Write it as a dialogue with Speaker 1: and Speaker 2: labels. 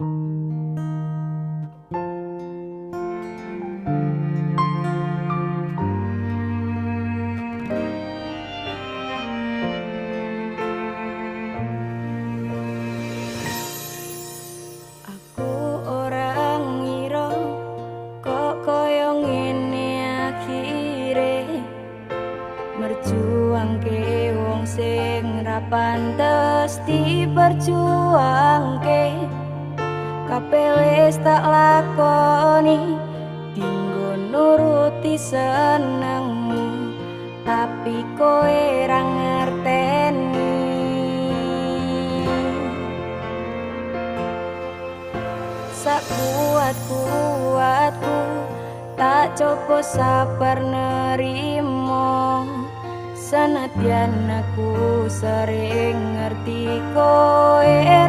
Speaker 1: Aku orang ngira kok koyo ngene akhire, merjuangke wong sing ra pantes diperjuangke. Kabeh wis tak lakoni dinggo nuruti senengmu, tapi kowe ra ngerteni. Sakuat-kuatku tak coba sabar nerimo, senadyan aku sering ngerti kowe